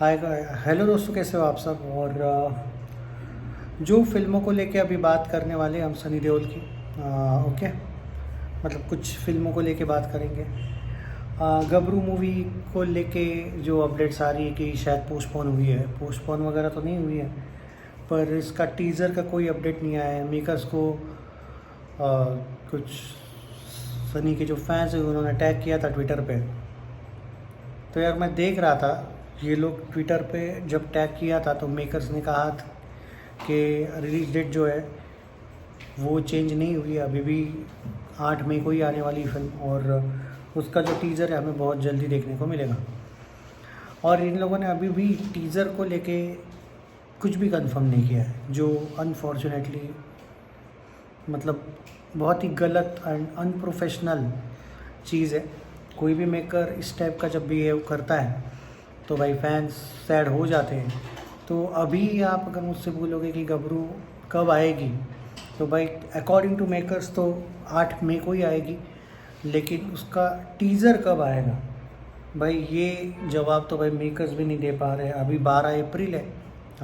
Hi hello दोस्तों, कैसे हो आप सब। और जो फिल्मों को लेके अभी बात करने वाले हैं हम सनी देओल की। ओके, मतलब कुछ फिल्मों को लेके बात करेंगे। गबरू मूवी को लेके जो अपडेट्स आ रही है कि शायद पोस्टपोन हुई है, पोस्टपोन वगैरह तो नहीं हुई है, पर इसका टीज़र का कोई अपडेट नहीं आया है। मेकर्स को कुछ सनी के जो फैंस हैं उन्होंने टैग किया था ट्विटर पे। तो यार मैं देख रहा था, ये लोग ट्विटर पे जब टैग किया था तो मेकर्स ने कहा था कि रिलीज डेट जो है वो चेंज नहीं हुई है, अभी भी 8 मई को ही आने वाली फिल्म, और उसका जो टीज़र है हमें बहुत जल्दी देखने को मिलेगा। और इन लोगों ने अभी भी टीज़र को लेके कुछ भी कंफर्म नहीं किया है, जो अनफॉर्चुनेटली मतलब बहुत ही गलत एंड अनप्रोफेशनल चीज़ है। कोई भी मेकर इस टाइप का जब बिहेव करता है तो भाई फैंस सैड हो जाते हैं। तो अभी आप अगर मुझसे बोलोगे कि गबरू कब आएगी, तो भाई अकॉर्डिंग टू मेकर्स तो 8 मई को ही आएगी, लेकिन उसका टीज़र कब आएगा भाई, ये जवाब तो भाई मेकर्स भी नहीं दे पा रहे हैं। अभी 12 अप्रैल है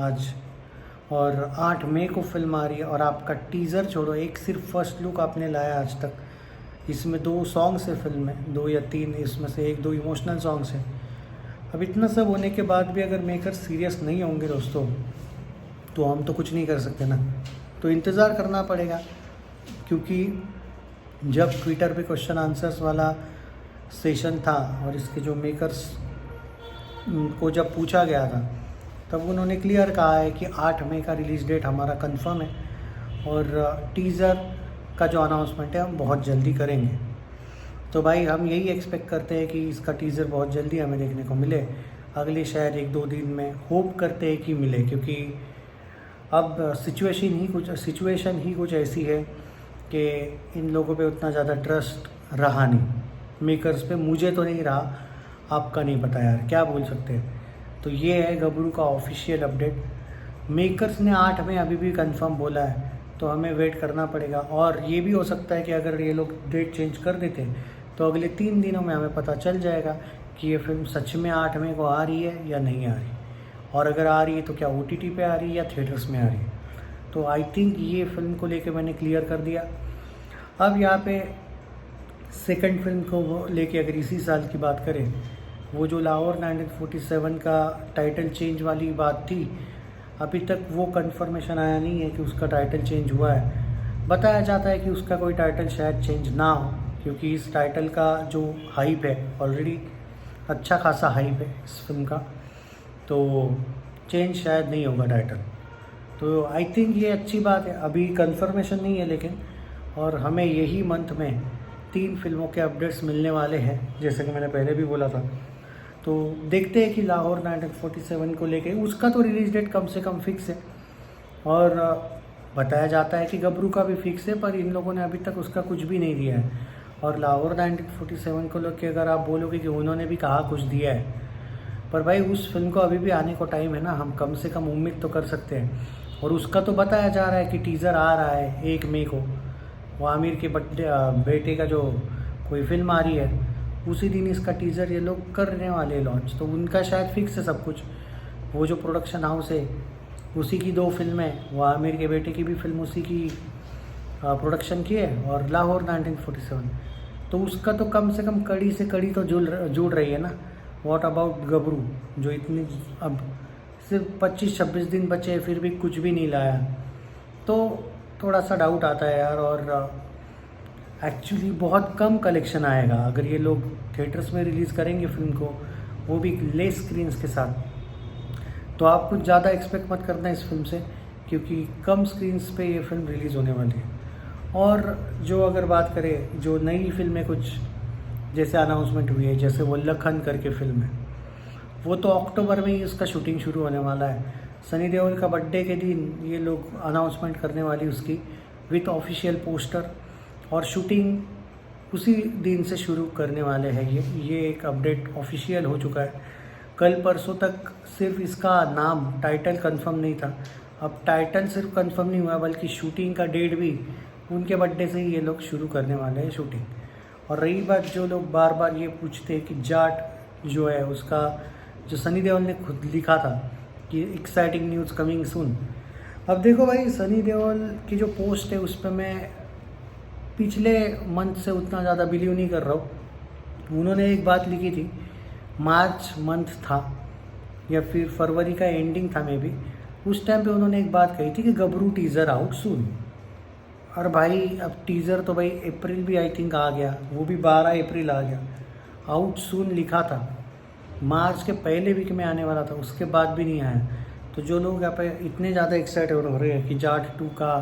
आज, और 8 मई को फिल्म आ रही है, और आपका टीज़र छोड़ो, एक सिर्फ फर्स्ट लुक आपने लाया आज तक। इसमें 2 सॉन्ग्स है फिल्म में, 2 या 3, इसमें से 1-2 इमोशनल सॉन्ग्स हैं। अब इतना सब होने के बाद भी अगर मेकर सीरियस नहीं होंगे दोस्तों, तो हम तो कुछ नहीं कर सकते ना, तो इंतज़ार करना पड़ेगा। क्योंकि जब ट्विटर पे क्वेश्चन आंसर्स वाला सेशन था और इसके जो मेकर्स को जब पूछा गया था, तब उन्होंने क्लियर कहा है कि 8 मई का रिलीज़ डेट हमारा कंफर्म है, और टीज़र का जो अनाउंसमेंट है हम बहुत जल्दी करेंगे। तो भाई हम यही एक्सपेक्ट करते हैं कि इसका टीज़र बहुत जल्दी हमें देखने को मिले, अगले शायद 1-2 दिन में होप करते हैं कि मिले। क्योंकि अब सिचुएशन ही कुछ ऐसी है कि इन लोगों पे उतना ज़्यादा ट्रस्ट रहा नहीं, मेकर्स पे मुझे तो नहीं रहा, आपका नहीं पता यार, क्या बोल सकते हैं। तो ये है गबरू का ऑफिशियल अपडेट। मेकर्स ने 8 में अभी भी कंफर्म बोला है, तो हमें वेट करना पड़ेगा। और ये भी हो सकता है कि अगर ये लोग डेट चेंज कर देते तो अगले 3 दिनों में हमें पता चल जाएगा कि ये फिल्म सच में 8 मई को आ रही है या नहीं आ रही, और अगर आ रही है तो क्या OTT पे आ रही है या थिएटर्स में आ रही है। तो आई थिंक ये फिल्म को लेके मैंने क्लियर कर दिया। अब यहाँ पे सेकंड फिल्म को लेके अगर इसी साल की बात करें, वो जो लाहौर 1947 का टाइटल चेंज वाली बात थी, अभी तक वो कंफर्मेशन आया नहीं है कि उसका टाइटल चेंज हुआ है। बताया जाता है कि उसका कोई टाइटल शायद चेंज ना हो, क्योंकि इस टाइटल का जो हाइप है ऑलरेडी अच्छा खासा हाइप है इस फिल्म का, तो चेंज शायद नहीं होगा टाइटल। तो आई थिंक ये अच्छी बात है, अभी कंफर्मेशन नहीं है लेकिन, और हमें यही मंथ में 3 फिल्मों के अपडेट्स मिलने वाले हैं, जैसे कि मैंने पहले भी बोला था। तो देखते हैं कि लाहौर 1947 को लेके उसका तो रिलीज़ डेट कम से कम फिक्स है, और बताया जाता है कि गबरू का भी फिक्स है, पर इन लोगों ने अभी तक उसका कुछ भी नहीं दिया है। और लाहौर 1947 को लेकर अगर आप बोलोगे कि उन्होंने भी कहा कुछ दिया है, पर भाई उस फिल्म को अभी भी आने को टाइम है ना, हम कम से कम उम्मीद तो कर सकते हैं। और उसका तो बताया जा रहा है कि टीज़र आ रहा है 1 मई को, वो आमिर के बेटे का जो कोई फिल्म आ रही है उसी दिन इसका टीज़र ये लोग करने वाले लॉन्च। तो उनका शायद फिक्स है सब कुछ, वो जो प्रोडक्शन हाउस है उसी की 2 फिल्में, वो आमिर के बेटे की भी फिल्म उसी की प्रोडक्शन की है, और लाहौर 1947, तो उसका तो कम से कम कड़ी से कड़ी तो जुड़ रही है ना। व्हाट अबाउट गबरू, जो इतनी अब सिर्फ 25-26 दिन बचे फिर भी कुछ भी नहीं लाया, तो थोड़ा सा डाउट आता है यार। और एक्चुअली बहुत कम कलेक्शन आएगा अगर ये लोग थिएटर्स में रिलीज़ करेंगे फिल्म को, वो भी लेस स्क्रीन्स के साथ। तो आप कुछ ज़्यादा एक्सपेक्ट मत करना इस फिल्म से, क्योंकि कम स्क्रीन्स पे ये फिल्म रिलीज़ होने वाली है। और जो अगर बात करें जो नई फिल्में कुछ जैसे अनाउंसमेंट हुई है, जैसे वो लखन करके फिल्म है, वो तो अक्टूबर में ही उसका शूटिंग शुरू होने वाला है। सनी देओल का बर्थडे के दिन ये लोग अनाउंसमेंट करने वाली उसकी, विथ ऑफिशियल पोस्टर, और शूटिंग उसी दिन से शुरू करने वाले हैं। ये एक अपडेट ऑफिशियल हो चुका है। कल परसों तक सिर्फ इसका नाम टाइटल कंफर्म नहीं था, अब टाइटल सिर्फ कंफर्म नहीं हुआ बल्कि शूटिंग का डेट भी उनके बर्थडे से ही ये लोग शुरू करने वाले हैं शूटिंग। और रही बात जो लोग बार बार ये पूछते हैं कि जाट जो है उसका जो सनी देओल ने खुद लिखा था कि एक्साइटिंग न्यूज़ कमिंग सून। अब देखो भाई, सनी देओल की जो पोस्ट है उस पर मैं पिछले मंथ से उतना ज़्यादा बिलीव नहीं कर रहा हूँ। उन्होंने एक बात लिखी थी, मार्च मंथ था या फिर फरवरी का एंडिंग था मे बी, उस टाइम पे उन्होंने एक बात कही थी कि गबरू टीज़र आउट सून। और भाई अब टीज़र तो भाई अप्रैल भी आई थिंक आ गया, वो भी 12 अप्रैल आ गया। आउट सून लिखा था, मार्च के पहले वीक में आने वाला था, उसके बाद भी नहीं आया। तो जो लोग यहाँ पे इतने ज़्यादा एक्साइटेड हो रहे हैं कि जाट 2 का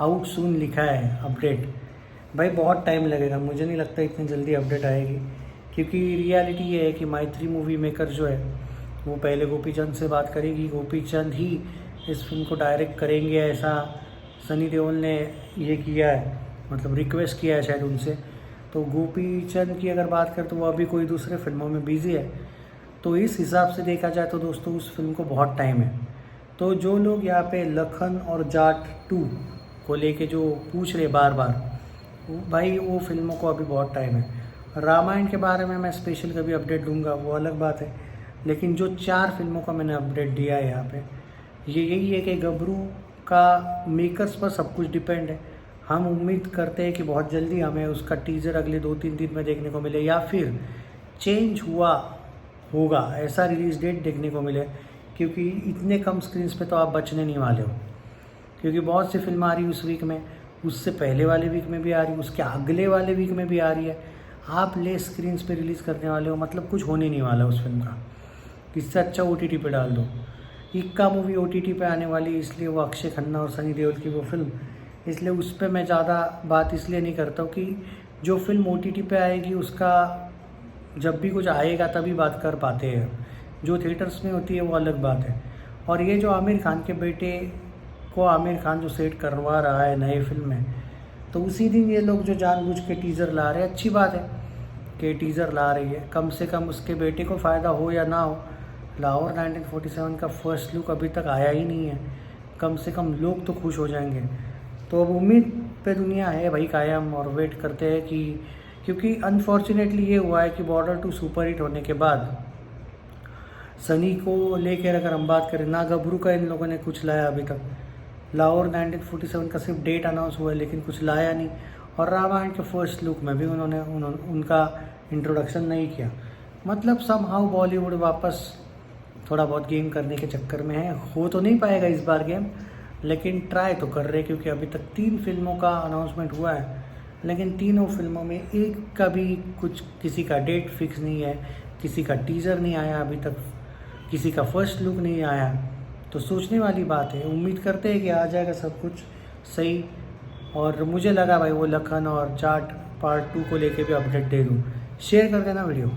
आउट सून लिखा है अपडेट, भाई बहुत टाइम लगेगा, मुझे नहीं लगता इतनी जल्दी अपडेट आएगी। क्योंकि रियलिटी ये है कि माइत्री मूवी मेकर जो है वो पहले गोपी चंद से बात करेगी, गोपी चंद ही इस फिल्म को डायरेक्ट करेंगे, ऐसा सनी देओल ने ये किया है, मतलब रिक्वेस्ट किया है शायद उनसे। तो गोपी चंद की अगर बात करें तो वो अभी कोई दूसरे फिल्मों में बिजी है, तो इस हिसाब से देखा जाए तो दोस्तों उस फिल्म को बहुत टाइम है। तो जो लोग यहाँ पे लखन और जाट 2 को लेके जो पूछ रहे बार बार, भाई वो फिल्मों को अभी बहुत टाइम है। रामायण के बारे में मैं स्पेशल कभी अपडेट दूंगा, वो अलग बात है, लेकिन जो 4 फिल्मों का मैंने अपडेट दिया है यहाँ पे, ये यही है कि गबरू का मेकर्स पर सब कुछ डिपेंड है। हम उम्मीद करते हैं कि बहुत जल्दी हमें उसका टीज़र अगले 2-3 दिन में देखने को मिले, या फिर चेंज हुआ होगा ऐसा रिलीज़ डेट देखने को मिले, क्योंकि इतने कम स्क्रीन्स पे तो आप बचने नहीं वाले हो। क्योंकि बहुत सी फिल्म आ रही है उस वीक में, उससे पहले वाले वीक में भी आ रही है, उसके अगले वाले वीक में भी आ रही है। आप ले स्क्रीन्स पे रिलीज़ करने वाले हो, मतलब कुछ होने नहीं वाला उस फिल्म का। इससे अच्छा OTT पे डाल दो। इक्का मूवी OTT पे आने वाली है, इसलिए वो अक्षय खन्ना और सनी देओल की वो फिल्म, इसलिए उस पर मैं ज़्यादा बात इसलिए नहीं करता हूँ कि जो फिल्म OTT पे आएगी उसका जब भी कुछ आएगा तभी बात कर पाते हैं, जो थिएटर्स में होती है वो अलग बात है। और ये जो आमिर खान के बेटे को आमिर खान जो सेट करवा रहा है नए फिल्म में, तो उसी दिन ये लोग जो जानबूझ के टीज़र ला रहे हैं, अच्छी बात है कि टीज़र ला रही है, कम से कम उसके बेटे को फ़ायदा हो या ना हो। लाहौर 1947 का फर्स्ट लुक अभी तक आया ही नहीं है, कम से कम लोग तो खुश हो जाएंगे। तो अब उम्मीद पे दुनिया है भाई कायम, और वेट करते हैं कि, क्योंकि अनफॉर्चुनेटली ये हुआ है कि बॉर्डर 2 सुपर हिट होने के बाद सनी को लेकर अगर हम बात करें, ना गबरू का इन लोगों ने कुछ लाया अभी तक। लाहौर 1947 का सिर्फ डेट अनाउंस हुआ है लेकिन कुछ लाया नहीं, और रामायण के फर्स्ट लुक में भी उन्होंने उनका इंट्रोडक्शन नहीं किया। मतलब समहाउ बॉलीवुड वापस थोड़ा बहुत गेम करने के चक्कर में है। हो तो नहीं पाएगा इस बार गेम, लेकिन ट्राई तो कर रहे, क्योंकि अभी तक 3 फिल्मों का अनाउंसमेंट हुआ है, लेकिन तीनों फिल्मों में एक का भी कुछ, किसी का डेट फिक्स नहीं है, किसी का टीज़र नहीं आया अभी तक, किसी का फर्स्ट लुक नहीं आया। तो सोचने वाली बात है, उम्मीद करते हैं कि आ जाएगा सब कुछ सही। और मुझे लगा भाई वो लखन और जाट पार्ट 2 को लेके भी अपडेट दे दूँ। शेयर कर देना वीडियो।